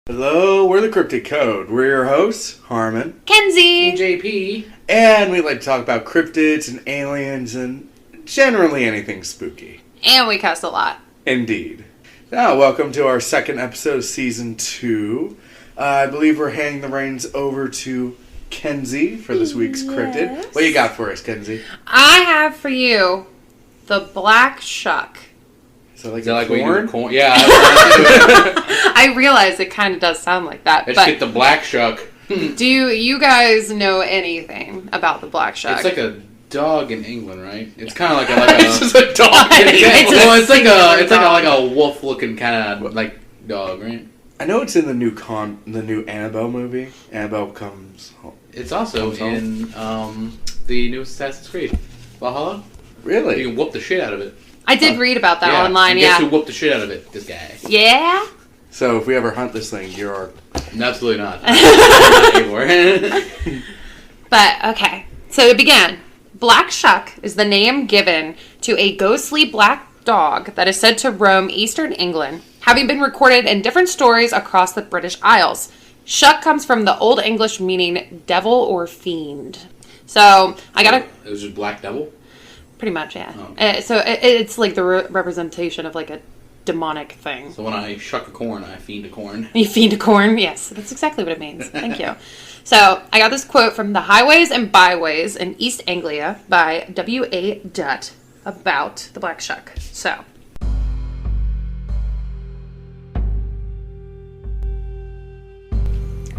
Hello, we're the Cryptid Code. We're your hosts, Harmon, Kenzie, and JP, and we like to talk about cryptids and aliens and generally anything spooky. and we cuss a lot. Indeed. Now, welcome to our second episode of Season 2. I believe we're handing the reins over to Kenzie for this week's Cryptid. What you got for us, Kenzie? I have for you the black shuck. So like is that like corn? what you do with corn? Yeah. I realize it kind of does sound like that. Let's but get the black shuck. do you guys know anything about the black shuck? It's like a dog in England, right? It's kind of like a It's just a dog. It's like a wolf looking kind of like dog, right? I know it's in the new Annabelle movie. Annabelle comes home. It's also in the new Assassin's Creed Valhalla. Really? You can whoop the shit out of it. I did read about that online. And guess who whooped the shit out of it? This guy. Yeah. So if we ever hunt this thing, you're our... Absolutely not. Not anymore. But okay, so to begin, black shuck is the name given to a ghostly black dog that is said to roam eastern England, having been recorded in different stories across the British Isles. Shuck comes from the Old English meaning devil or fiend. So I gotta... It was just black devil? Pretty much, yeah. Oh. So it's like the representation of like a demonic thing. So when I shuck a corn, I fiend a corn. You fiend a corn? Yes, that's exactly what it means. Thank you. So I got this quote from The Highways and Byways in East Anglia by W.A. Dutt about the black shuck. So...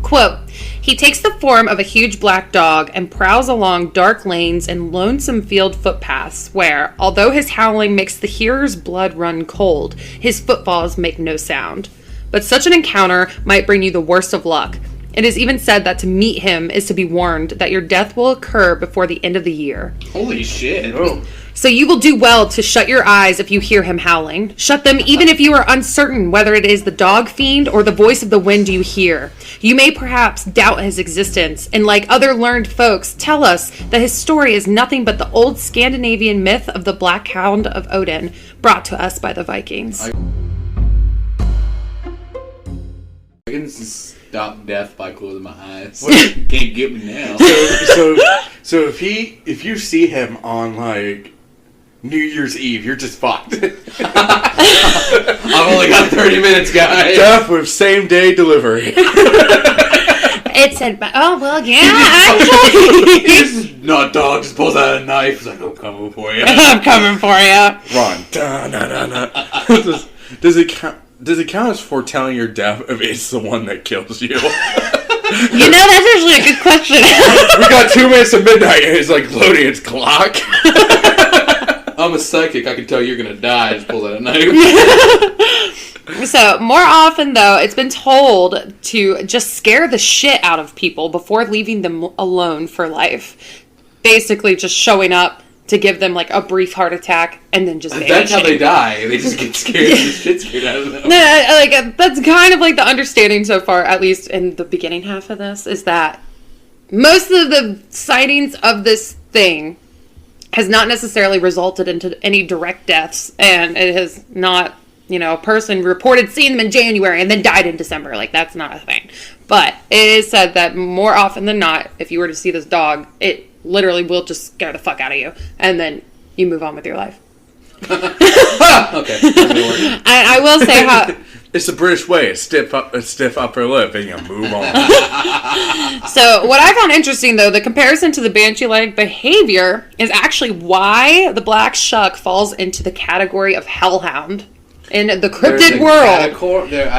Quote, he takes the form of a huge black dog and prowls along dark lanes and lonesome field footpaths where, although his howling makes the hearer's blood run cold, his footfalls make no sound. But such an encounter might bring you the worst of luck. It is even said that to meet him is to be warned that your death will occur before the end of the year. Holy shit. Oh. So you will do well to shut your eyes if you hear him howling. Shut them even if you are uncertain whether it is the dog fiend or the voice of the wind you hear. You may perhaps doubt his existence, and like other learned folks, tell us that his story is nothing but the old Scandinavian myth of the Black Hound of Odin, brought to us by the Vikings. I can stop death by closing my eyes. Can't get me now. So if you see him on like New Year's Eve, you're just fucked. I've only got 30 minutes, guys. Death with same day delivery. It said, oh, well, yeah, actually. This is not dog, just pulls out a knife. He's like, I'm coming for you. I'm coming for you. Run. Does it count? Does it count as foretelling your death if it's the one that kills you? You know, that's actually a good question. We got 2 minutes to midnight and it's like loading its clock. I'm a psychic. I can tell you're going to die. Just pulls out a knife. So, more often, though, it's been told to just scare the shit out of people before leaving them alone for life. Basically, just showing up to give them, like, a brief heart attack and then just vanishing. That's how they die. They just get scared. The shit scared out of them. No, like, that's kind of, like, the understanding so far, at least in the beginning half of this, is that most of the sightings of this thing has not necessarily resulted into any direct deaths, and it has not... You know, a person reported seeing them in January and then died in December. Like, that's not a thing. But it is said that more often than not, if you were to see this dog, it literally will just scare the fuck out of you. And then you move on with your life. Okay. And I will say how... It's the British way. A stiff upper lip and you move on. So, what I found interesting, though, the comparison to the banshee-like behavior is actually why the black shuck falls into the category of hellhound. In the cryptid world. I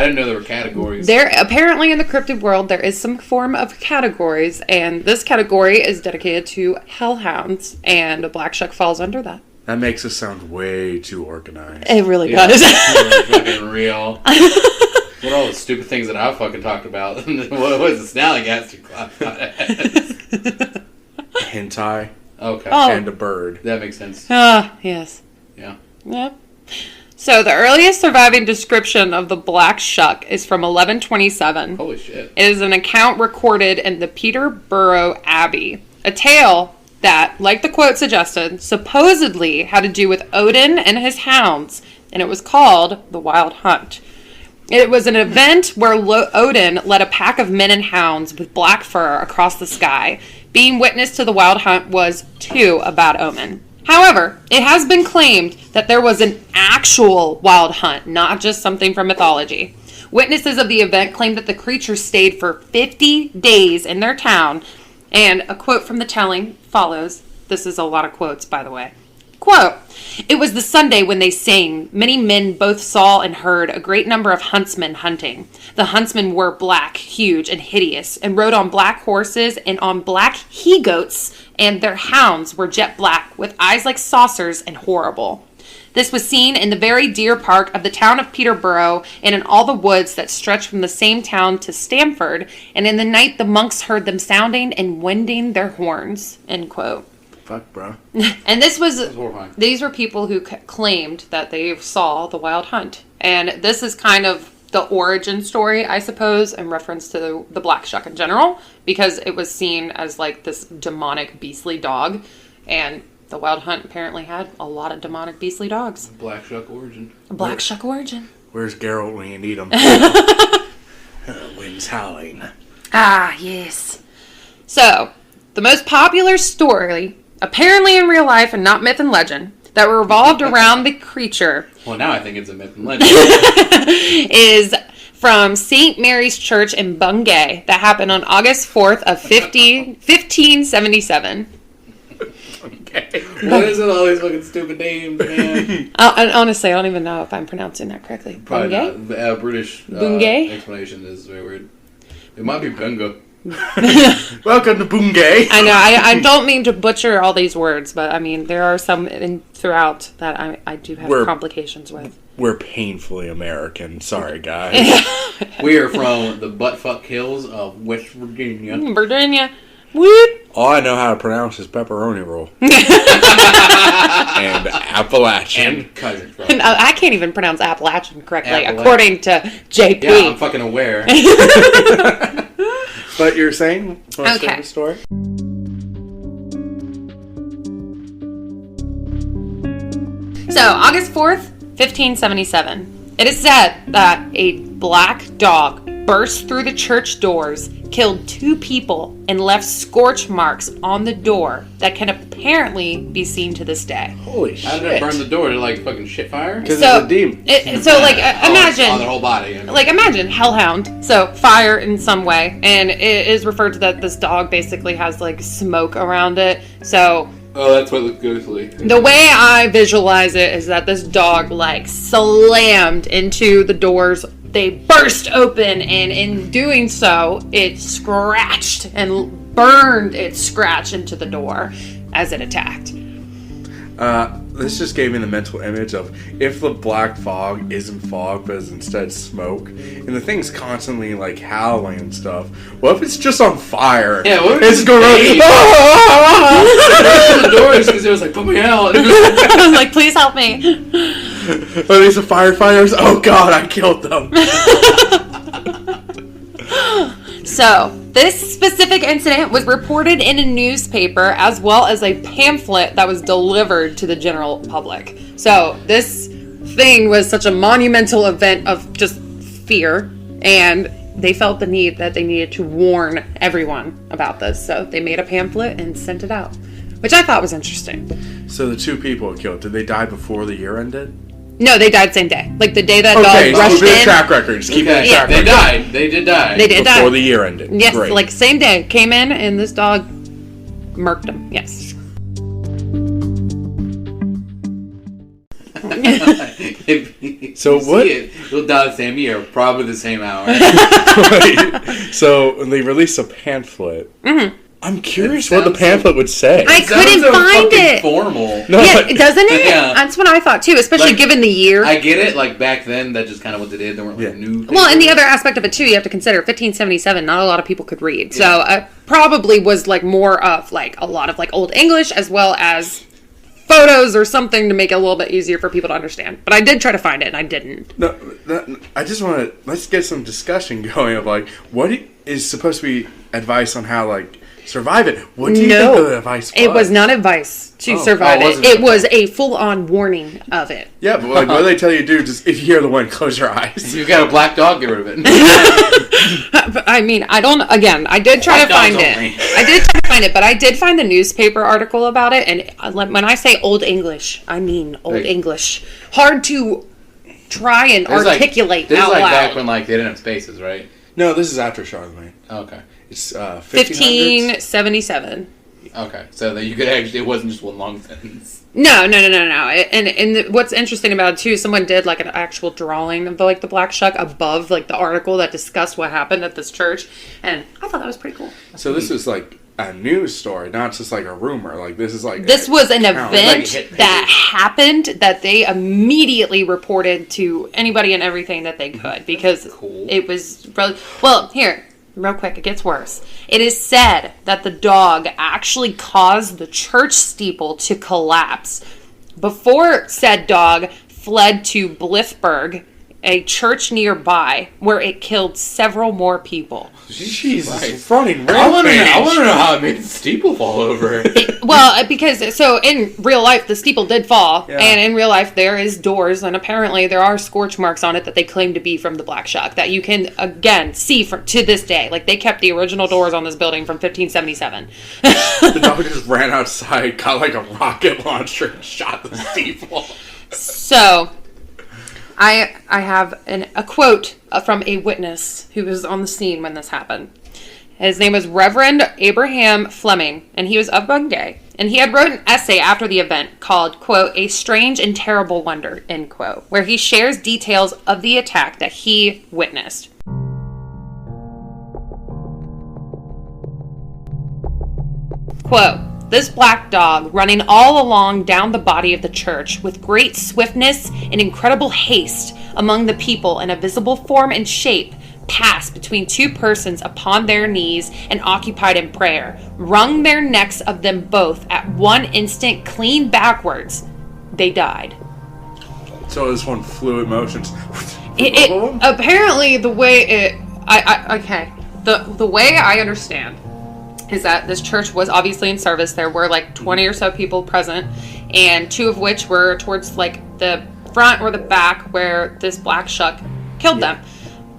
didn't know there were categories. There apparently in the cryptid world there is some form of categories, and this category is dedicated to hellhounds, and a black shuck falls under that. That makes us sound way too organized. It really does. Fucking real. What are all the stupid things that I fucking talked about? What was the Snallygaster class? Hentai. Okay. Oh. And a bird. That makes sense. Yes. Yeah. Yep. So the earliest surviving description of the black shuck is from 1127. Holy shit. It is an account recorded in the Peterborough Abbey. A tale that, like the quote suggested, supposedly had to do with Odin and his hounds, and it was called The Wild Hunt. It was an event where Odin led a pack of men and hounds with black fur across the sky. Being witness to the wild hunt was, too, a bad omen. However, it has been claimed that there was an actual wild hunt, not just something from mythology. Witnesses of the event claimed that the creature stayed for 50 days in their town, and a quote from the telling follows. This is a lot of quotes, by the way. Quote, "It was the Sunday when they sang. Many men both saw and heard a great number of huntsmen hunting. The huntsmen were black, huge, and hideous, and rode on black horses and on black he-goats, and their hounds were jet black, with eyes like saucers and horrible. This was seen in the very deer park of the town of Peterborough, and in all the woods that stretch from the same town to Stamford, and in the night the monks heard them sounding and winding their horns." End quote. Fuck, bro. And this was horrifying. these were people who claimed that they saw the wild hunt. And this is kind of the origin story, I suppose, in reference to the black shuck in general, because it was seen as like this demonic, beastly dog. And the wild hunt apparently had a lot of demonic, beastly dogs. Black Shuck origin. Black shuck origin. Where's Geralt when you need him? Wind's howling. Ah, yes. So, the most popular story, apparently in real life and not myth and legend, that revolved around the creature Well, now I think it's a myth and legend. is from St. Mary's Church in Bungay that happened on August 4th of 1577. Okay. What is it? All these fucking stupid names, man. Honestly, I don't even know if I'm pronouncing that correctly. Probably Bungay? not. British Bungay? explanation is very weird. It might be Bunga. Welcome to Bungay. I know, I don't mean to butcher all these words, but I mean, there are some throughout that I do have complications with. We're painfully American. Sorry, guys. We are from the buttfuck hills of West Virginia. Virginia. Woot! All I know how to pronounce is pepperoni roll. And Appalachian. And cousin. No, I can't even pronounce Appalachian correctly, Appalachian. according to JP. Yeah, I'm fucking aware. But you're saying? Okay. The story? So, August 4th, 1577. It is said that a black dog burst through the church doors, killed 2 people, and left scorch marks on the door that can apparently be seen to this day. Holy shit. How did it burn the door? Did it like fucking shit fire? Because it's a demon. Imagine. On the whole body. I mean. Like, imagine hellhound. So, fire in some way. And it is referred to that this dog basically has, like, smoke around it. So, oh, that's what it goes like. the way I visualize it is that this dog, like, slammed into the doors. They burst open, and in doing so, it scratched and burned its scratch into the door as it attacked. This just gave me the mental image of if the black fog isn't fog, but is instead smoke, and the thing's constantly like howling and stuff. What if it's just on fire? Yeah, what if it's going Dave? around? The doors because it was like, put me out. I was like, please help me. Are these the firefighters? Oh god, I killed them. So, this specific incident was reported in a newspaper as well as a pamphlet that was delivered to the general public. So, this thing was such a monumental event of just fear, and they felt the need that they needed to warn everyone about this. So, they made a pamphlet and sent it out, which I thought was interesting. So the 2 people it killed, did they die before the year ended? No, they died same day. Like the day that Okay, dog rushed so in. track record. Just keep it Okay, track they record. died. They did die. They did Before die. the year ended. Yes, Great. like same day. Came in and this dog murked him. Yes. So what? You'll die the same year, probably the same hour. So they released a pamphlet. Mm-hmm. I'm curious what the pamphlet would say. I couldn't Sounds so find fucking it. Formal. No, Yeah, like- doesn't it? Yeah. That's what I thought too, especially Like, given the year. I get it. Like back then, that's just kind of what they did. They weren't like Yeah. new. Well, and the other aspect of it too, you have to consider 1577. Not a lot of people could read, so Yeah. probably was like more of like a lot of like Old English as well as photos or something to make it a little bit easier for people to understand. But I did try to find it, and I didn't. No, I just want to let's get some discussion going of like what is supposed to be advice on how like survive it. What do you think the advice was? It was not advice to survive it. It was a full-on warning of it. Yeah, but like, what do they tell you to do? Just if you hear the wind, close your eyes. If you've got a black dog, get rid of it. I mean, I did try to find it. But I did find the newspaper article about it, and when I say Old English, I mean Old English. Hard to try and articulate this out is like loud. back when like they didn't have spaces, right? No, this is after Charlemagne. Oh, okay. It's 1577. Okay, so that you could actually, it wasn't just one long sentence. No. And what's interesting about it too, someone did like an actual drawing of the Black Shuck above like the article that discussed what happened at this church, and I thought that was pretty cool. So this was like a news story, not just like a rumor. Like this is like this was an event that happened that they immediately reported to anybody and everything that they could, because it was really well. Here, real quick, it gets worse. It is said that the dog actually caused the church steeple to collapse before said dog fled to Blithburg, a church nearby, where it killed several more people. Jesus, it's running rampage. I want to know how it made the steeple fall over. Because so in real life the steeple did fall, and in real life there is doors, and apparently there are scorch marks on it that they claim to be from the Black Shuck that you can again see to this day. Like they kept the original doors on this building from 1577. The dog just ran outside, got like a rocket launcher, and shot the steeple. So I have a quote from a witness who was on the scene when this happened. His name was Reverend Abraham Fleming, and he was of Bungay. And he had wrote an essay after the event called, quote, "A Strange and Terrible Wonder," end quote, where he shares details of the attack that he witnessed. Quote, "This black dog, running all along down the body of the church with great swiftness and incredible haste among the people in a visible form and shape, passed between two persons upon their knees and occupied in prayer, wrung their necks of them both at one instant clean backwards. They died." So this one fluid motions. It apparently the way the way I understand is that this church was obviously in service. There were like 20 or so people present, and two of which were towards like the front or the back where this Black Shuck killed them.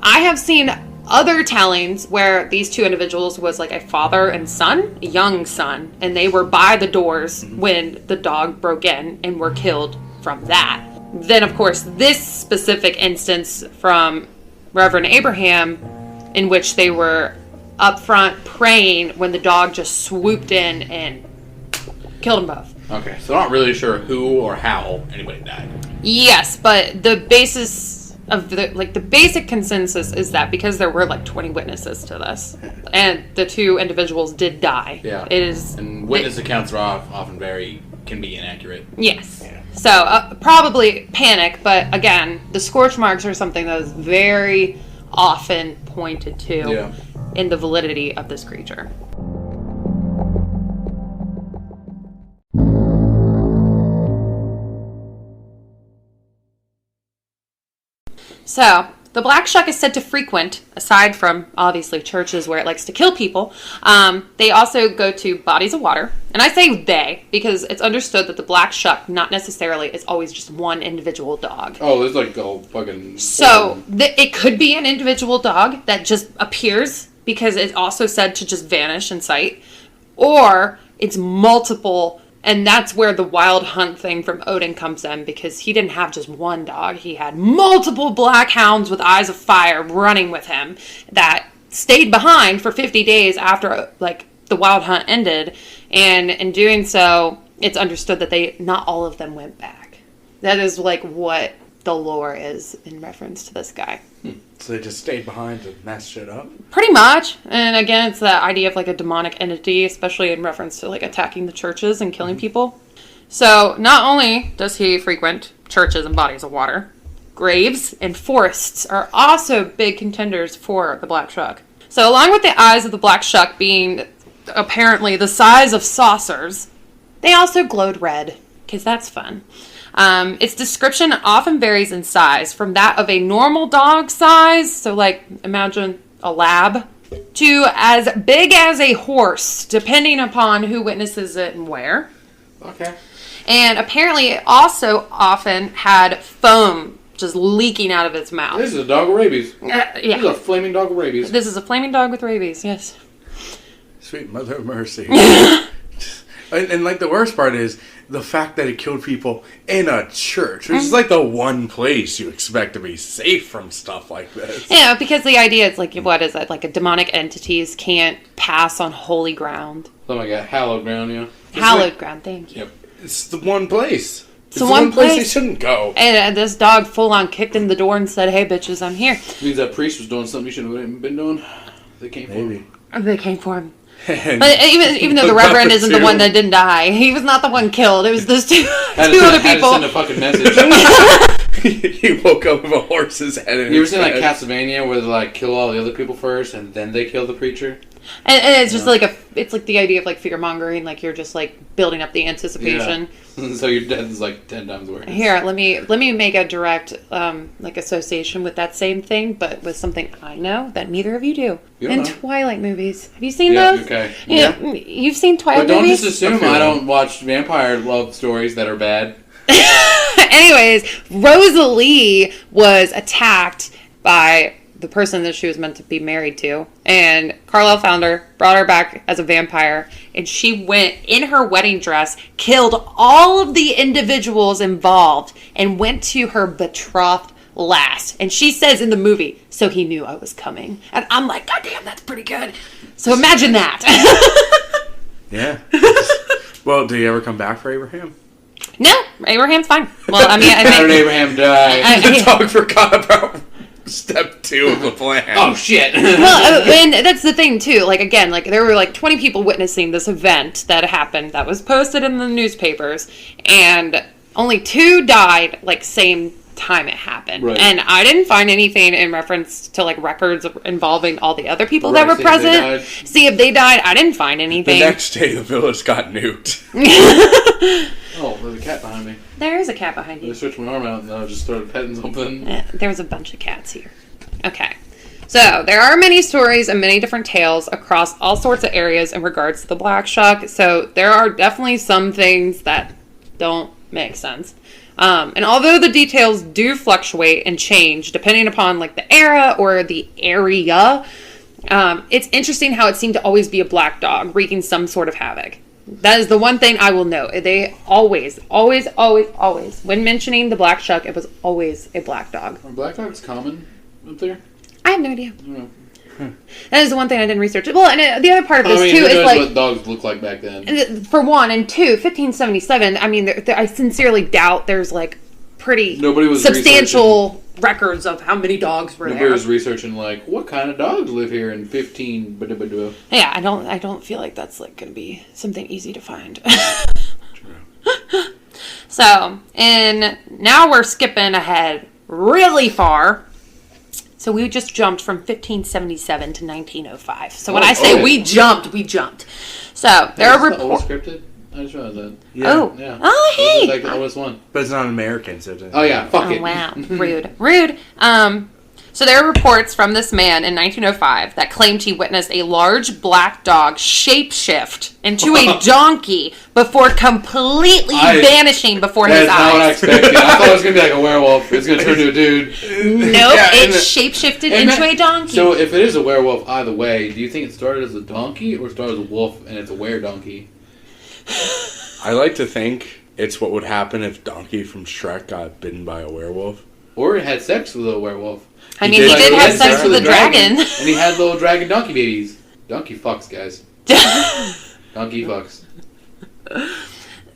I have seen other tellings where these two individuals was like a father and son, a young son, and they were by the doors when the dog broke in and were killed from that. Then, of course, this specific instance from Reverend Abraham, in which they were up front praying when the dog just swooped in and killed them both. Okay, so I'm not really sure who or how anybody died. Yes, but the basis of the basic consensus is that because there were like 20 witnesses to this, and the two individuals did die. Yeah, it is. And witness accounts are often can be inaccurate. Yes. Yeah. So probably panic, but again, the scorch marks are something that is very often pointed to in the validity of this creature. So, the Black Shuck is said to frequent, aside from obviously churches where it likes to kill people, they also go to bodies of water. And I say they because it's understood that the Black Shuck not necessarily is always just one individual dog. Oh, there's like a fucking... So, it could be an individual dog that just appears because it's also said to just vanish in sight. Or it's multiple. And that's where the wild hunt thing from Odin comes in, because he didn't have just one dog. He had multiple black hounds with eyes of fire running with him that stayed behind for 50 days after like the wild hunt ended. And in doing so, it's understood that not all of them went back. That is like what the lore is in reference to this guy. So they just stayed behind to mess shit up? Pretty much. And again, it's the idea of like a demonic entity, especially in reference to like attacking the churches and killing people. So not only does he frequent churches and bodies of water, graves and forests are also big contenders for the Black Shuck. So along with the eyes of the Black Shuck being apparently the size of saucers, they also glowed red, because that's fun. Its description often varies in size from that of a normal dog size. So like imagine a lab to as big as a horse, depending upon who witnesses it and where. Okay. And apparently it also often had foam just leaking out of its mouth. This is a dog with rabies. Yeah. This is a flaming dog with rabies. This is a flaming dog with rabies, yes. Sweet Mother of Mercy. and like the worst part is the fact that it killed people in a church, which is like the one place you expect to be safe from stuff like this. Yeah, because the idea is like, what is it? Like a demonic entities can't pass on holy ground. Oh my god, hallowed ground, yeah. Hallowed ground, thank you. Yep. It's the one place. It's the one place they place. shouldn't go. And this dog full on kicked in the door and said, "Hey, bitches, I'm here." Means that priest was doing something he shouldn't have been doing. They came for Maybe. him. They came for him. But even though the Reverend isn't the one that didn't die, he was not the one killed. It was those two other people. Had to send a fucking message. He woke up with a horse's head in You ever his seen like head. Castlevania where they like kill all the other people first and then they kill the preacher? And it's just it's like the idea of like fear mongering, like you're just like building up the anticipation. Yeah. So your death is like 10 times worse. Here, let me make a direct like association with that same thing, but with something I know that neither of you do. You don't In know. Twilight movies, have you seen Yeah, those? okay. Yeah, you've seen But Twilight don't movies. just assume Okay. I don't watch vampire love stories that are bad. Anyways, Rosalie was attacked by the person that she was meant to be married to, and Carlisle found her, brought her back as a vampire, and she went in her wedding dress, killed all of the individuals involved, and went to her betrothed last. And she says in the movie, "So he knew I was coming." And I'm like, God damn, that's pretty good. So imagine that. Yeah. Well, do you ever come back for Abraham? No, Abraham's fine. Well, I mean, I How did think... Abraham die? The dog forgot about step 2 of the plan. Oh shit! Well, and that's the thing too. Like again, like there were like 20 people witnessing this event that happened that was posted in the newspapers, and only 2 died like same time it happened. Right. And I didn't find anything in reference to like records involving all the other people that Right, were see if they present. died. See if they died. I didn't find The anything. next day, the village got nuked. Oh, there's a cat behind me. There is a cat behind I you. stretched my arm out and I just started petting something. There's a bunch of cats here. Okay. So, there are many stories and many different tales across all sorts of areas in regards to the Black Shuck. So, there are definitely some things that don't make sense. And although the details do fluctuate and change depending upon like the era or the area, it's interesting how it seemed to always be a black dog wreaking some sort of havoc. That is the one thing I will note. They always, when mentioning the Black Shuck, it was always a black dog. Are black dogs common up there? I have no idea. I don't know. That is the one thing I didn't research. Well, and the other part of this, I mean, too, who is knows like... what dogs look like back then? For one, and two, 1577, I mean, I sincerely doubt there's, like, pretty Nobody was substantial records of how many dogs were Nobody there. was researching, like, what kind of dogs live here in 15... Yeah, I don't feel like that's, like, going to be something easy to find. So, and now we're skipping ahead really far. So we just jumped from 1577 to 1905. So when I say we jumped. So there are reports. reports. Scripted? I just realized that. Yeah. Oh. Yeah. Oh, hey. It's like the oldest one. But it's not an American, so it doesn't. Oh, yeah. Fuck Oh, it. wow. Rude. So there are reports from this man in 1905 that claimed he witnessed a large black dog shapeshift into a donkey before completely vanishing before his That's not what I eyes. expected. I thought it was going to be like a werewolf. It's going to turn into a dude. Nope, Yeah, it and shapeshifted into a donkey. So if it is a werewolf, either way, do you think it started as a donkey or started as a wolf and it's a were-donkey? I like to think it's what would happen if Donkey from Shrek got bitten by a werewolf. Or it had sex with a werewolf. I mean, he did did like have that. sex with a dragon. And he had little dragon donkey babies. Donkey fucks, guys. Donkey fucks.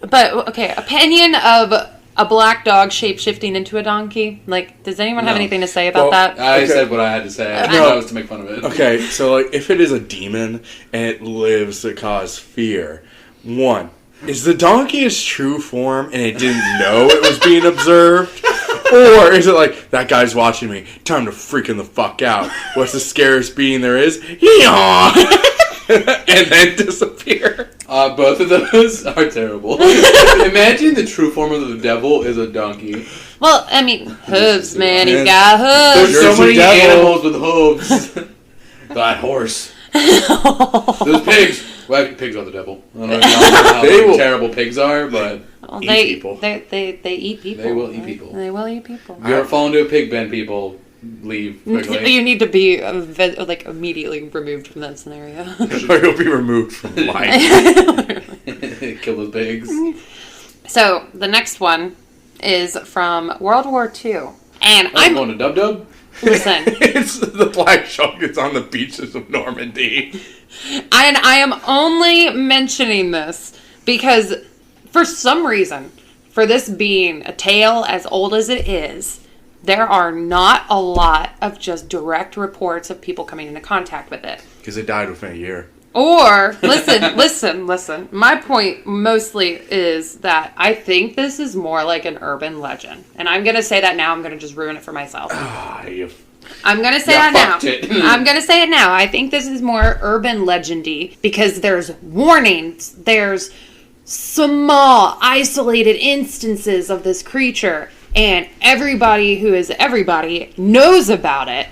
But, okay, opinion of a black dog shapeshifting into a donkey? Like, does anyone have No. anything to say about Well, that? I Okay. said what I had to say. I No. thought it was to make fun of it. Okay, so like if it is a demon and it lives to cause fear, one, is the donkey its true form and it didn't know it was being observed? Or is it like, that guy's watching me, time to freaking the fuck out. What's the scariest being there is? Yaw! And then disappear. Both of those are terrible. Imagine the true form of the devil is a donkey. Well, I mean, hooves, man. He's Yeah. got hooves. There's so Jersey many devil. animals with hooves. That horse. Those pigs. Well, pigs are the devil. I don't know if y'all know how terrible pigs are, but they eat people. They eat people. They will eat people. They will eat people. If you ever fall into a pig pen, people leave quickly. You need to be immediately removed from that scenario. Or you'll be removed from life. Kill those pigs. So the next one is from World War II, and I'm going to Dub Dub. Listen, It's the Black Shuck. It's on the beaches of Normandy. and I am only mentioning this because, for some reason, for this being a tale as old as it is, there are not a lot of just direct reports of people coming into contact with it. Because it died within a year. Or, listen. My point mostly is that I think this is more like an urban legend. And I'm going to say that now. I'm going to just ruin it for myself. I'm going to say that now. I'm going to say it now. I think this is more urban legendy because there's warnings. There's small, isolated instances of this creature. And everybody who is everybody knows about it.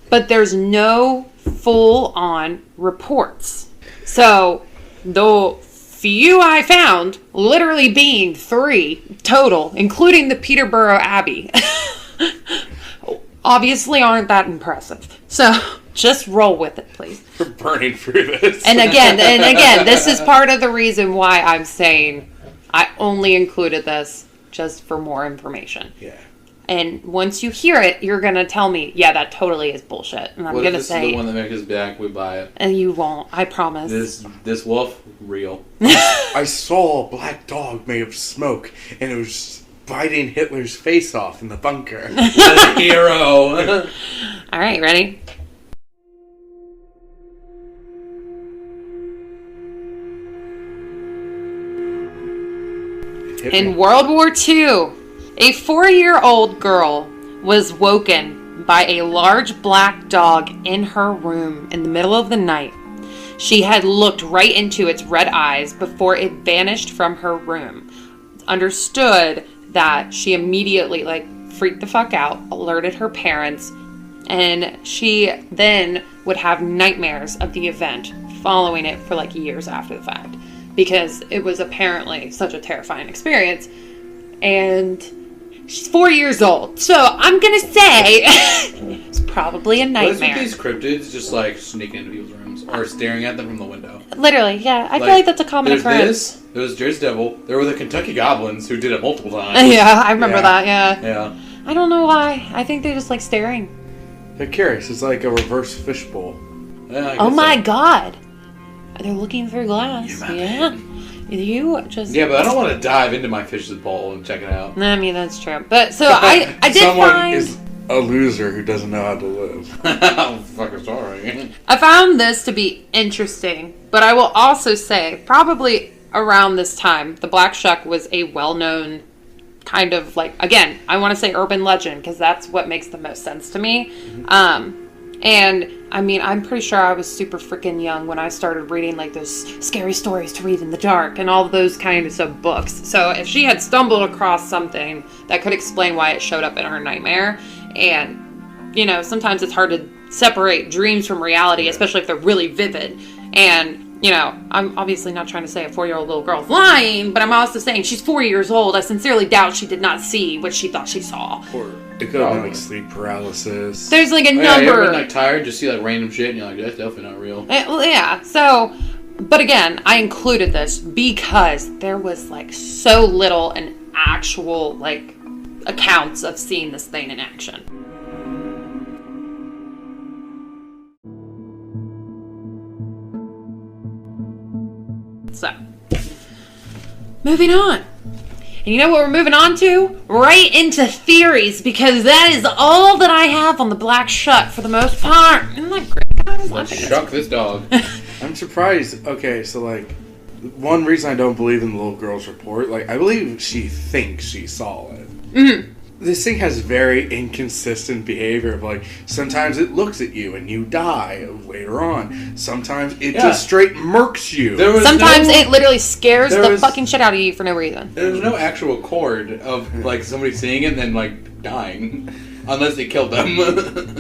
But there's no full-on reports. So, the few I found, literally being 3 total, including the Peterborough Abbey, obviously aren't that impressive. So, just roll with it, please. We're burning through this. And again, this is part of the reason why I'm saying I only included this just for more information. Yeah. And once you hear it, you're going to tell me, yeah, that totally is bullshit. And I'm going to say... This is the one that makes us back, we buy it. And you won't, I promise. This wolf, real. I saw a black dog made of smoke, and it was biting Hitler's face off in the bunker. What a hero. All right, ready? In World War II, a 4-year-old girl was woken by a large black dog in her room in the middle of the night. She had looked right into its red eyes before it vanished from her room. Understood that she immediately, freaked the fuck out, alerted her parents, and she then would have nightmares of the event following it for years after the fact. Because it was apparently such a terrifying experience. And she's 4 years old. So I'm going to say it's probably a nightmare. What is with these cryptids just sneaking into people's rooms or staring at them from the window? Literally, yeah. I feel like that's a common occurrence. There was Jersey Devil. There were the Kentucky Goblins who did it multiple times. Yeah, I remember that, yeah. Yeah. I don't know why. I think they just like staring. They're curious. It's like a reverse fishbowl. Yeah, oh my god. They're looking through glass. Yeah. You just... Yeah, but I don't want to dive into my fish's bowl and check it out. I mean, that's true. But, so I did Someone is a loser who doesn't know how to live. I'm fucking sorry. I found this to be interesting, but I will also say, probably around this time, the Black Shuck was a well-known kind of again, I want to say urban legend, because that's what makes the most sense to me. Mm-hmm. And, I mean, I'm pretty sure I was super freaking young when I started reading, those scary stories to read in the dark and all those kinds of books. So if she had stumbled across something that could explain why it showed up in her nightmare, and, sometimes it's hard to separate dreams from reality, especially if they're really vivid. And, I'm obviously not trying to say a 4-year-old little girl's lying, but I'm also saying she's 4 years old. I sincerely doubt she did not see what she thought she saw. Or it could have been sleep paralysis. There's a number. Yeah, you ever been tired, just see random shit, and you're like, that's definitely not real. Well, yeah. So, but again, I included this because there was so little and actual accounts of seeing this thing in action. So, moving on. And you know what we're moving on to? Right into theories, because that is all that I have on the Black Shuck for the most part. Isn't that great, guys? Let's shuck this dog. I'm surprised. Okay, so one reason I don't believe in the little girl's report, I believe she thinks she saw it. Mm-hmm. This thing has very inconsistent behavior of sometimes it looks at you and you die later on. Sometimes it just straight murks you. Sometimes it literally scares the fucking shit out of you for no reason. There's no actual cord of somebody seeing it and then dying. Unless they killed them.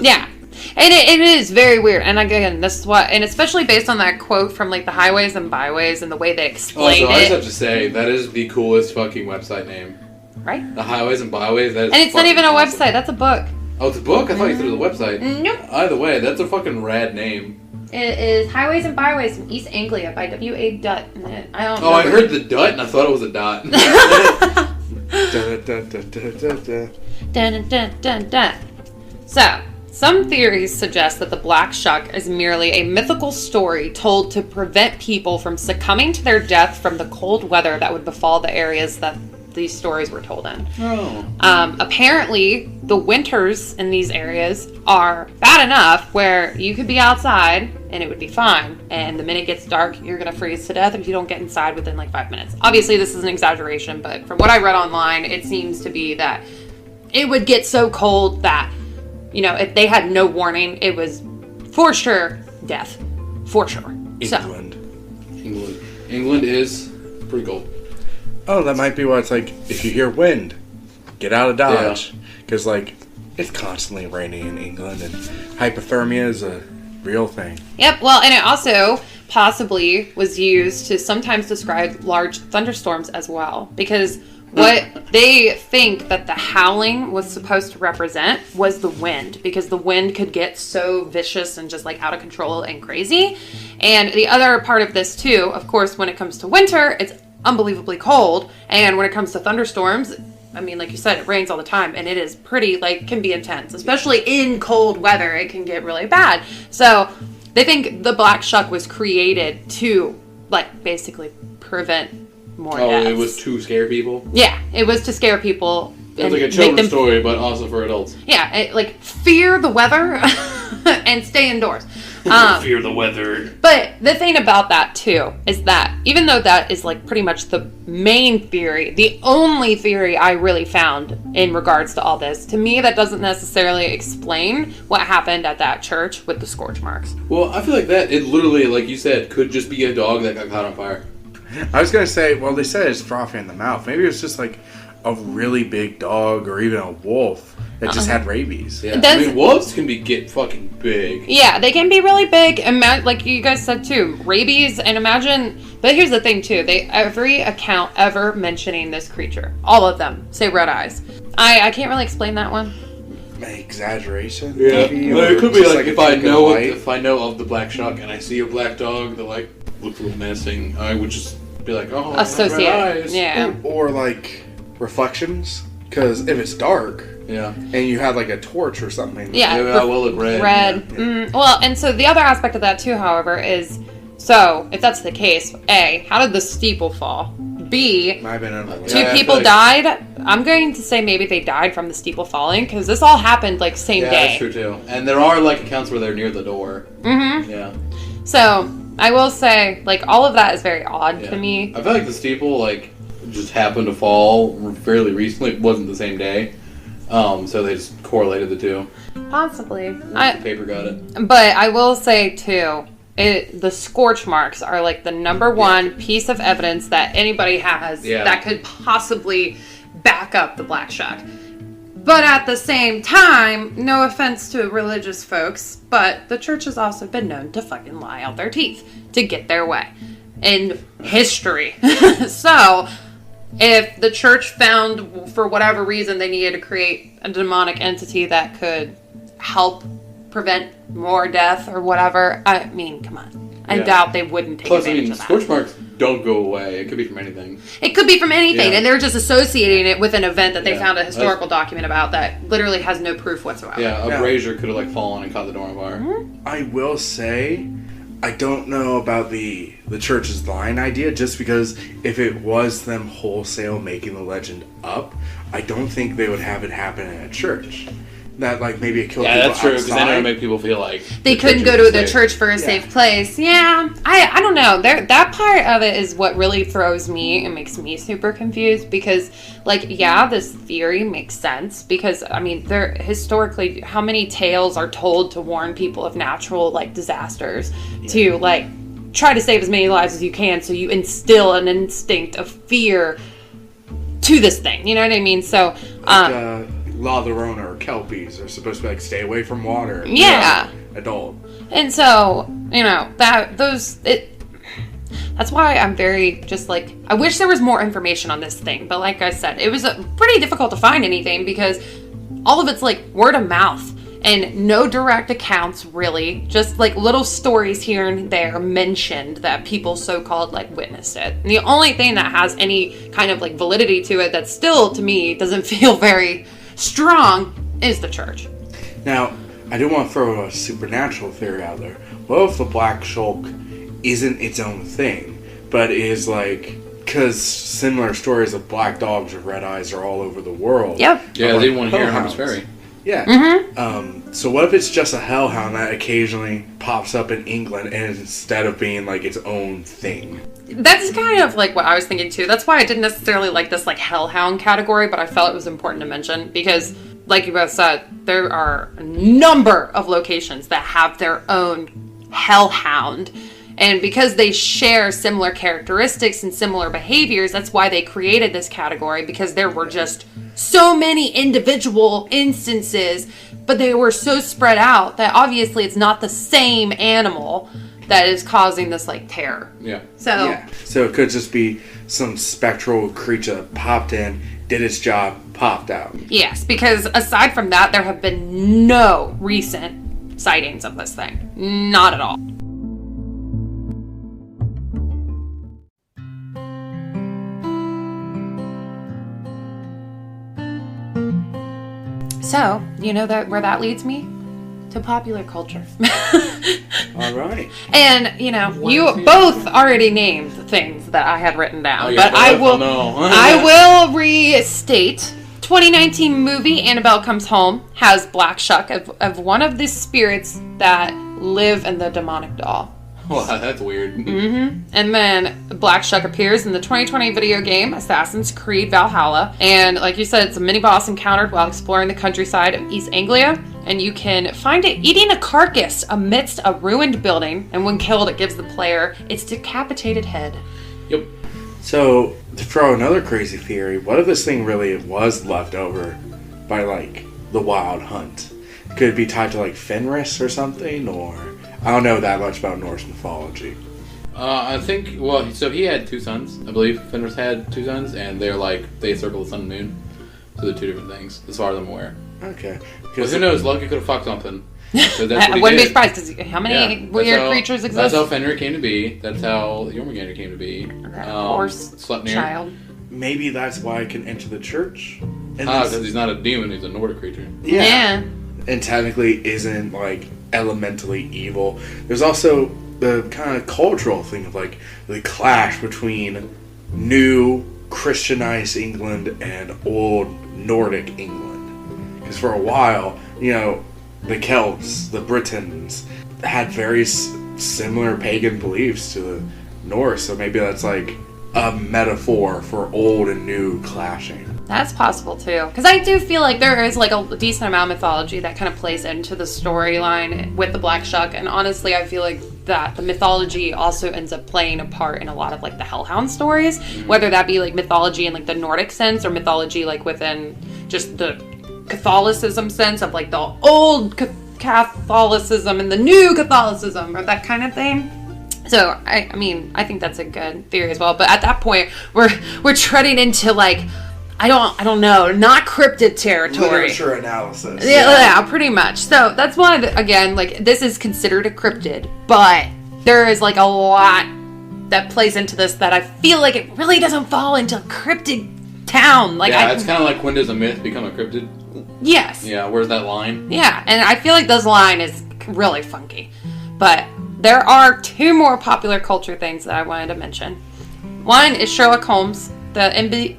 Yeah. And it is very weird. And again, this is what, and especially based on that quote from like the Highways and Byways and the way they explained Also, I just it. have to say, that is the coolest fucking website name. Right? The Highways and Byways, that is And it's not even a awesome. website, that's a book. Oh, it's a book? I thought you said it was a website. Nope. Either way, that's a fucking rad name. It is Highways and Byways in East Anglia by W.A. Dutt. I don't know. Oh, I heard the dot and I thought it was a dot. Dun, dun, dun, dun. So, some theories suggest that the Black Shuck is merely a mythical story told to prevent people from succumbing to their death from the cold weather that would befall the areas that these stories were told in. Oh. Apparently, the winters in these areas are bad enough where you could be outside and it would be fine. And the minute it gets dark, you're going to freeze to death if you don't get inside within like 5 minutes. Obviously, this is an exaggeration, but from what I read online, it seems to be that it would get so cold that, you know, if they had no warning, it was for sure death. For sure. England. England is pretty cold. Oh, that might be why it's like, if you hear wind, get out of Dodge. Because, like, it's constantly raining in England, and hypothermia is a real thing. Yep, well, and it also possibly was used to sometimes describe large thunderstorms as well. Because what they think that the howling was supposed to represent was the wind. Because the wind could get so vicious and just, like, out of control and crazy. And the other part of this, too, of course, when it comes to winter, it's unbelievably cold, and when it comes to thunderstorms, I mean, like you said, it rains all the time, and it is pretty, like, can be intense, especially in cold weather. It can get really bad. So they think the Black Shuck was created to, like, basically prevent more deaths. Oh, it was to scare people? Yeah, it was to scare people. It's like a children's story, but also for adults. Yeah, like, fear the weather and stay indoors. Fear the weather. But the thing about that, too, is that even though that is, like, pretty much the main theory, the only theory I really found in regards to all this, to me, that doesn't necessarily explain what happened at that church with the scorch marks. Well, I feel like that, it literally, like you said, could just be a dog that got caught on fire. I was going to say, well, they said it's frothy in the mouth. Maybe it's just, like, a really big dog or even a wolf that just had rabies. Yeah, I mean, wolves can get fucking big. Yeah, they can be really big. Like you guys said too, rabies. And imagine, but here's the thing too. Every account ever mentioning this creature, all of them say red eyes. I can't really explain that one. Exaggeration. Yeah, maybe, but it could be like, a if I chicken know white. if I know of the Black Shuck and I see a black dog that like looks a little menacing, I would just be like, oh, associate. red eyes. Yeah. Or like reflections, because if it's dark, Yeah. and you had like a torch or something, Yeah. Maybe I will look red. Red. Well, and so the other aspect of that too, however, is so if that's the case, A, how did the steeple fall? B, might have been unrelated. two Yeah, I people feel like- died. I'm going to say maybe they died from the steeple falling because this all happened like same Yeah, day. that's true too. And there are like accounts where they're near the door. Mm-hmm. Yeah. So I will say, like, all of that is very odd Yeah. to me. I feel like the steeple like just happened to fall fairly recently. It wasn't the same day. So they just correlated the two. Possibly. The paper got it. But I will say too, the scorch marks are like the number one piece of evidence that anybody has that could possibly back up the Black Shuck. But at the same time, no offense to religious folks, but the church has also been known to fucking lie out their teeth to get their way in history. So if the church found, for whatever reason, they needed to create a demonic entity that could help prevent more death or whatever, I mean, come on. I doubt they wouldn't take Plus, advantage of that. scorch marks don't go away. It could be from anything. It could be from anything, Yeah. and they're just associating it with an event that they Yeah. found a historical document about that literally has no proof whatsoever. Yeah, a Yeah. brazier could have like fallen and caught the door on fire. I will say, I don't know about the church's line idea, just because if it was them wholesale making the legend up, I don't think they would have it happen in a church. That, like, maybe it killed Yeah, people that's true, because then it outside. would make people feel like They the couldn't church go is to the safe. church for a safe place. Yeah, I don't know. That part of it is what really throws me and makes me super confused because, like, yeah, this theory makes sense because, I mean, there historically, how many tales are told to warn people of natural, like, disasters to, like, try to save as many lives as you can so you instill an instinct of fear to this thing. You know what I mean? So, La Llorona or Kelpies are supposed to be like, stay away from water. Yeah. Adult. And so, that's why I'm very just like, I wish there was more information on this thing. But like I said, it was pretty difficult to find anything because all of it's like word of mouth and no direct accounts really. Just like little stories here and there mentioned that people so-called like witnessed it. And the only thing that has any kind of like validity to it that still to me doesn't feel very strong is the church. Now, I do want to throw a supernatural theory out there. What if the Black Shulk isn't its own thing, but is like, because similar stories of black dogs with red eyes are all over the world. Yep. Yeah, they want to hear Harper's Ferry. Yeah. Mm-hmm. So what if it's just a hellhound that occasionally pops up in England and instead of being like its own thing? That's kind of like what I was thinking too. That's why I didn't necessarily like this like hellhound category, but I felt it was important to mention because, like you both said, there are a number of locations that have their own hellhound. And because they share similar characteristics and similar behaviors, that's why they created this category, because there were just so many individual instances, but they were so spread out that obviously it's not the same animal that is causing this like terror. Yeah. So it could just be some spectral creature that popped in, did its job, popped out. Yes, because aside from that, there have been no recent sightings of this thing. Not at all. So, you know that where that leads me? To popular culture. All right. And, you both already named the things that I had written down. Yeah, but I will restate. 2019 movie Annabelle Comes Home has Black Shuck of one of the spirits that live in the demonic doll. Well, that's weird. Mm-hmm. And then Black Shuck appears in the 2020 video game Assassin's Creed Valhalla. And like you said, it's a mini-boss encountered while exploring the countryside of East Anglia. And you can find it eating a carcass amidst a ruined building. And when killed, it gives the player its decapitated head. Yep. So, to throw another crazy theory, what if this thing really was left over by, like, the Wild Hunt? Could it be tied to, like, Fenris or something, or... I don't know that much about Norse mythology. I think, so he had two sons, I believe. Fenris had two sons, and they circle the sun and moon. So they're two different things, as far as I'm aware. Okay. Well, who knows? Loki could have fucked something. So I wouldn't be surprised, because how many weird creatures exist? That's how Fenrir came to be. That's how Jormungandr came to be. Horse Sleipnir. child. Maybe that's why I can enter the church. Because he's not a demon, he's a Nordic creature. Yeah. And technically isn't, like, elementally evil. There's also the kind of cultural thing of, like, the clash between new Christianized England and old Nordic England. Because for a while, the Celts, the Britons, had very similar pagan beliefs to the Norse, so maybe that's like a metaphor for old and new clashing. That's possible too, because I do feel like there is like a decent amount of mythology that kind of plays into the storyline with the Black Shuck, and honestly I feel like that the mythology also ends up playing a part in a lot of like the Hellhound stories, whether that be like mythology in like the Nordic sense or mythology like within just the Catholicism sense of like the old Catholicism and the new Catholicism or that kind of thing. So I mean I think that's a good theory as well, but at that point we're treading into like I don't know, not cryptid territory. Literature analysis. Yeah, pretty much. So that's why, again, like, this is considered a cryptid, but there is, like, a lot that plays into this that I feel like it really doesn't fall into a cryptid town. Like, it's kind of like, when does a myth become a cryptid? Yes. Yeah, where's that line? Yeah, and I feel like this line is really funky. But there are two more popular culture things that I wanted to mention. One is Sherlock Holmes. The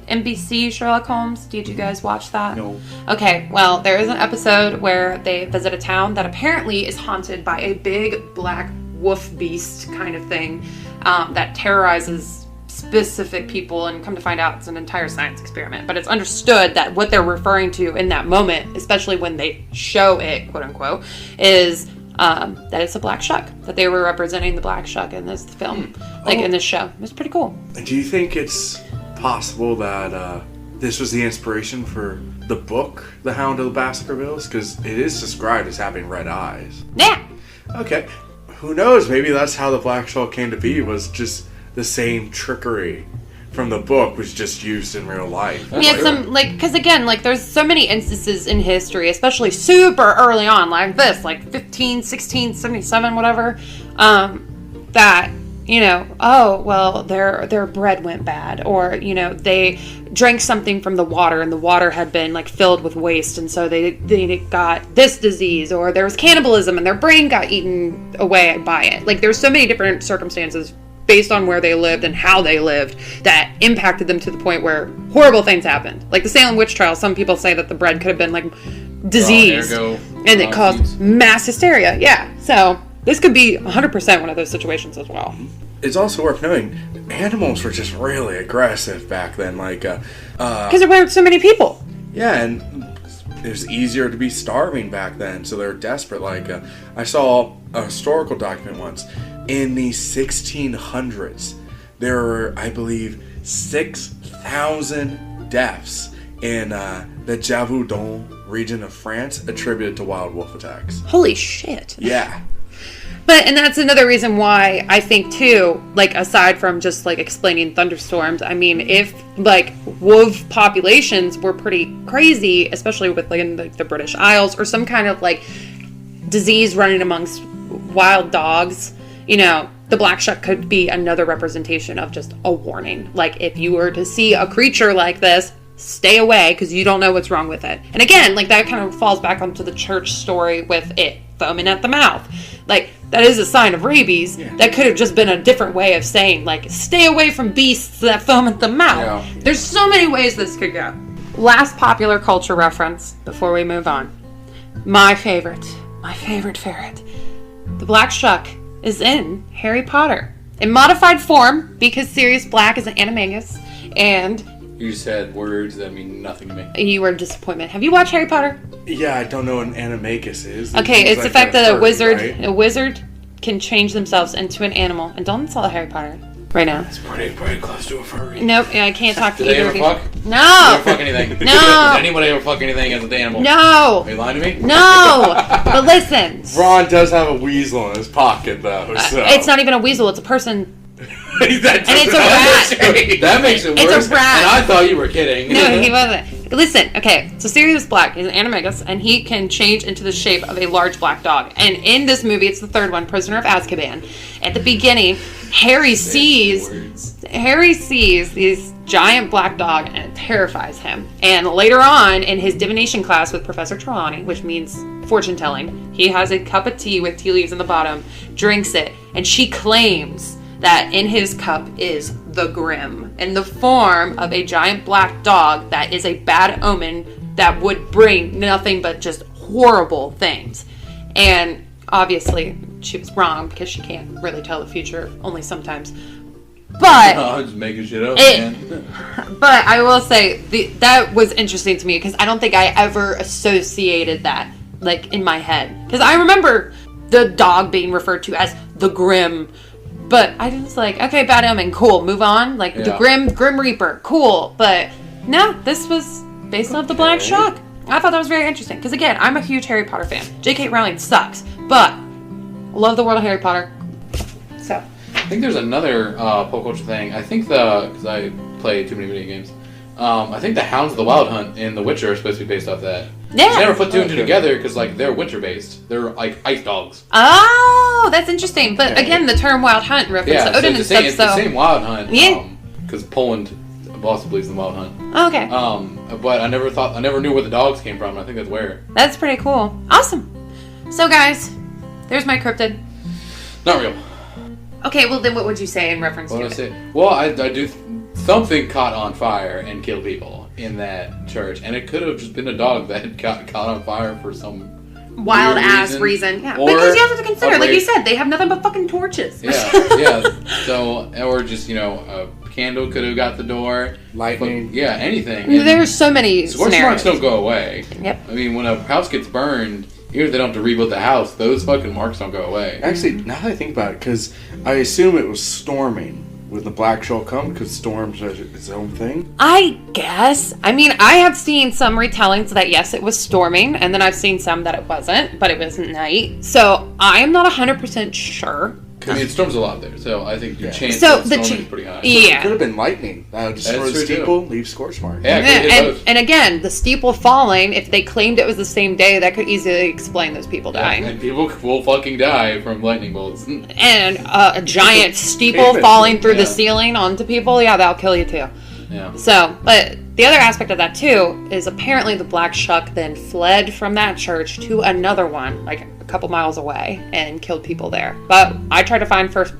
NBC Sherlock Holmes. Did you guys watch that? No. Okay, well, there is an episode where they visit a town that apparently is haunted by a big black wolf beast kind of thing that terrorizes specific people, and come to find out it's an entire science experiment. But it's understood that what they're referring to in that moment, especially when they show it, quote unquote, is that it's a Black Shuck. That they were representing the Black Shuck in this film, in this show. It was pretty cool. Do you think it's possible that this was the inspiration for the book, The Hound of the Baskervilles? Because it is described as having red eyes. Yeah. Okay. Who knows? Maybe that's how the Black Shuck came to be, was just the same trickery from the book was just used in real life. Yeah, because again, there's so many instances in history, especially super early on, like this, 15, 16, 77, whatever, that, oh, well, their bread went bad, or, they drank something from the water, and the water had been, filled with waste, and so they got this disease, or there was cannibalism, and their brain got eaten away by it. There's so many different circumstances based on where they lived and how they lived that impacted them to the point where horrible things happened. Like the Salem witch trial, some people say that the bread could have been diseased and it caused mass hysteria. Yeah, so this could be 100% one of those situations as well. It's also worth knowing animals were just really aggressive back then. Because there weren't so many people. Yeah, and it was easier to be starving back then, so they were desperate. I saw a historical document once. In the 1600s, there were, I believe, 6,000 deaths in the Gévaudan region of France attributed to wild wolf attacks. Holy shit. Yeah. And that's another reason why I think, too, aside from just, explaining thunderstorms, I mean, if, wolf populations were pretty crazy, especially with, in the British Isles, or some kind of, disease running amongst wild dogs, the Black Shuck could be another representation of just a warning. If you were to see a creature like this, stay away, because you don't know what's wrong with it. And again, that kind of falls back onto the church story with it foaming at the mouth. That is a sign of rabies. Yeah. That could have just been a different way of saying, stay away from beasts that foam at the mouth. Yeah. There's so many ways this could go. Last popular culture reference before we move on. My favorite ferret. The Black Shuck is in Harry Potter. In modified form, because Sirius Black is an animagus, and... You said words that mean nothing to me. You were a disappointment. Have you watched Harry Potter? Yeah, I don't know what an animagus is. Okay, it's the fact that a wizard can change themselves into an animal. And don't insult Harry Potter right now. It's pretty close to a furry. Nope, I can't talk to either of you. Did they ever fuck? No! Did they ever fuck anything? No! Did anybody ever fuck anything as an animal? No! Are you lying to me? No! But listen. Ron does have a weasel in his pocket, though, so... It's not even a weasel, it's a person. And it's a rat. That makes it worse. It's a rat. And I thought you were kidding. No, he wasn't. Listen, okay, so Sirius Black is an animagus, and he can change into the shape of a large black dog. And in this movie, it's the third one, Prisoner of Azkaban. At the beginning, Harry sees these giant black dog, and it terrifies him. And later on, in his divination class with Professor Trelawney, which means fortune telling, he has a cup of tea with tea leaves in the bottom, drinks it, and she claims that in his cup is the Grim, in the form of a giant black dog that is a bad omen that would bring nothing but just horrible things. And obviously, she was wrong, because she can't really tell the future, only sometimes. But I'm just making shit up, man. But I will say, that was interesting to me, because I don't think I ever associated that, in my head. Because I remember the dog being referred to as the Grim. But I was okay, bad omen, cool, move on. The Grim Reaper, cool. But no, this was based off the Black Shuck. I thought that was very interesting. Because again, I'm a huge Harry Potter fan. J.K. Rowling sucks. But I love the world of Harry Potter. So. I think there's another pop culture thing. I think because I play too many video games. I think the Hounds of the Wild Hunt in The Witcher are supposed to be based off that. Yeah. I never put two and two together because they're Witcher based. They're ice dogs. Oh, that's interesting. But again, the term Wild Hunt reference to Odin and stuff. It's the same Wild Hunt. Yeah. Because Poland also believes in the Wild Hunt. Oh, okay. But I never knew where the dogs came from. I think that's where. That's pretty cool. Awesome. So guys, there's my cryptid. Not real. Okay, well then what would you say in reference to it? What would I say? Well, I do... Something caught on fire and killed people in that church, and it could have just been a dog that got caught on fire for some wild ass reason. Yeah, or because you have to consider, like you said, they have nothing but fucking torches. Yeah. So, or just a candle could have got the door, lightning. But, yeah, anything. There's so many scorch marks don't go away. Yep. I mean, when a house gets burned, even if they don't have to rebuild the house, those fucking marks don't go away. Actually, now that I think about it, because I assume it was storming Would the Black Shuck come because storms are its own thing? I guess. I mean, I have seen some retellings that yes, it was storming, and then I've seen some that it wasn't, but it was night. So I am not 100% sure. I mean, it storms a lot there, so I think your chance So of the storming is pretty high. Yeah. It could have been lightning. Destroy the true, steeple, leave scorch marks. Yeah, it could hit both. And again, the steeple falling, if they claimed it was the same day, that could easily explain those people dying. And people will fucking die from lightning bolts. And a giant steeple falling through the ceiling onto people, yeah, that'll kill you too. Yeah. So, but the other aspect of that too is apparently the Black Shuck then fled from that church to another one, like a couple miles away, and killed people there. But I tried to find first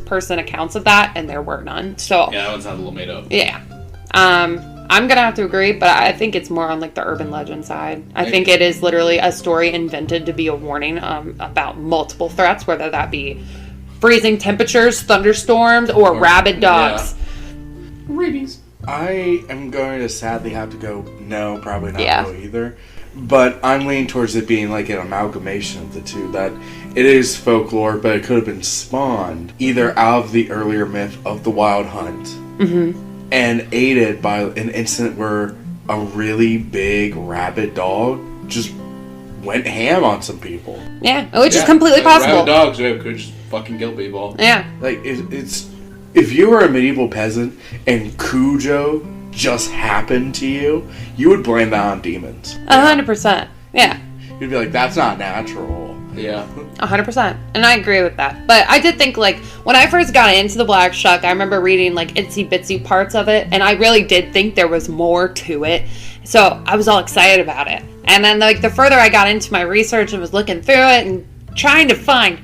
person accounts of that, and there were none. So Yeah, that one sounds a little made up. yeah, I'm gonna have to agree, but I think it's more on like the urban legend side. I think it is literally a story invented to be a warning about multiple threats, whether that be freezing temperatures, thunderstorms, or rabid dogs. Rabies. I am going to sadly have to go, no, probably not go either. But I'm leaning towards it being like an amalgamation of the two. That it is folklore, but it could have been spawned either out of the earlier myth of the wild hunt and aided by an incident where a really big rabid dog just went ham on some people. Yeah, which is completely possible. Rabid dogs could just fucking kill people. Yeah. Like, it's... If you were a medieval peasant and Cujo just happened to you, you would blame that on demons. 100%. Yeah. You'd be like, that's not natural. Yeah. 100%. And I agree with that. But I did think, like, when I first got into the Black Shuck, I remember reading, like, itsy-bitsy parts of it, and I really did think there was more to it. So I was all excited about it. And then, like, the further I got into my research and was looking through it and trying to find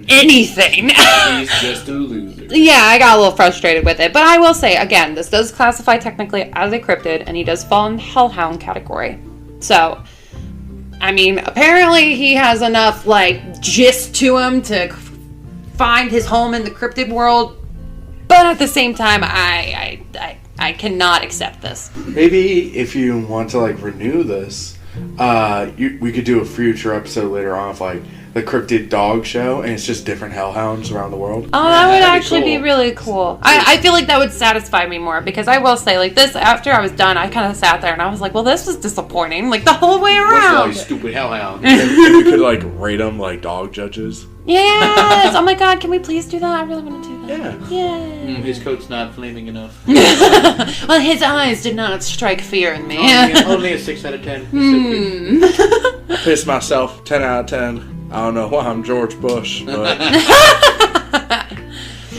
anything. He's just a loser. Yeah, I got a little frustrated with it. But I will say, again, this does classify technically as a cryptid, and he does fall in the hellhound category. So, I mean, apparently he has enough, like, gist to him to find his home in the cryptid world. But at the same time, I cannot accept this. Maybe if you want to, like, renew this, we could do a future episode later on of, like, the Cryptid Dog Show, and it's just different hellhounds around the world. Oh, that would That'd actually be cool. really cool. I feel like that would satisfy me more, because I will say, like, this, after I was done, I kind of sat there and I was like, well, this was disappointing, like, the whole way What's all around. you stupid hellhound? We could, like, rate them like dog judges. Yes! Oh my god, can we please do that? I really want to do that. Yeah. Yay. His coat's not flaming enough. Well, his eyes did not strike fear in me. Only a 6 out of 10. He's so cute. Pissed myself, 10 out of 10. I don't know why I'm George Bush, but...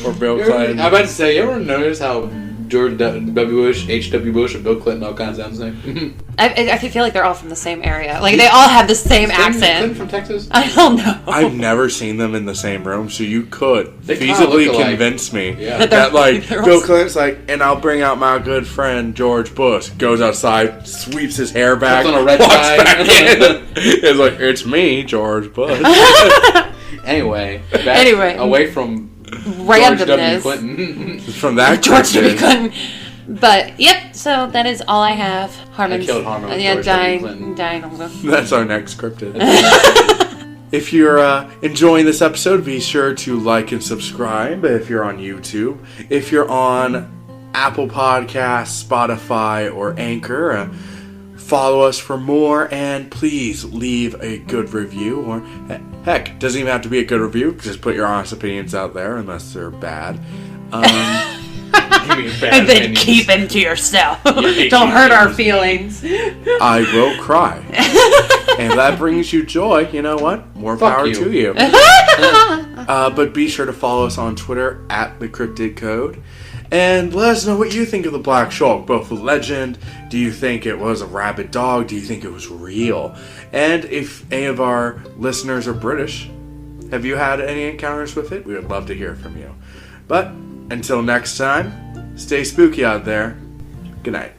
or Bill Clinton. I'm about to say, you ever notice how George W. Bush, H.W. Bush, and Bill Clinton all kind of sound the same? I feel like they're all from the same area. Like, they all have the same Clinton accent. from Texas? I don't know. I've never seen them in the same room, so you could They kinda feasibly look alike. convince me Yeah. that, like, They're all- Bill Clinton's like, and I'll bring out my good friend George Bush. Goes outside, sweeps his hair back, Puts on a red walks tie. back in. It's like, it's me, George Bush. Anyway, away from George W. Randomness. Clinton. From that George W. cryptid. Clinton. But, yep, so that is all I have. Harmon's, killed Harmon with yeah, George W. dying. Clinton. Dying over. That's our next cryptid. If you're enjoying this episode, be sure to like and subscribe if you're on YouTube. If you're on Apple Podcasts, Spotify, or Anchor, follow us for more, and please leave a good review. Or heck, doesn't even have to be a good review. Just put your honest opinions out there, unless they're bad. Give me bad And then opinions. keep them to yourself. Yeah, Don't hurt our feelings. I will cry. And if that brings you joy, you know what? More Fuck power you. to you. But be sure to follow us on Twitter at the Cryptid Code. And let us know what you think of the Black Shuck. Both the legend, do you think it was a rabid dog? Do you think it was real? And if any of our listeners are British, have you had any encounters with it? We would love to hear from you. But until next time, stay spooky out there. Good night.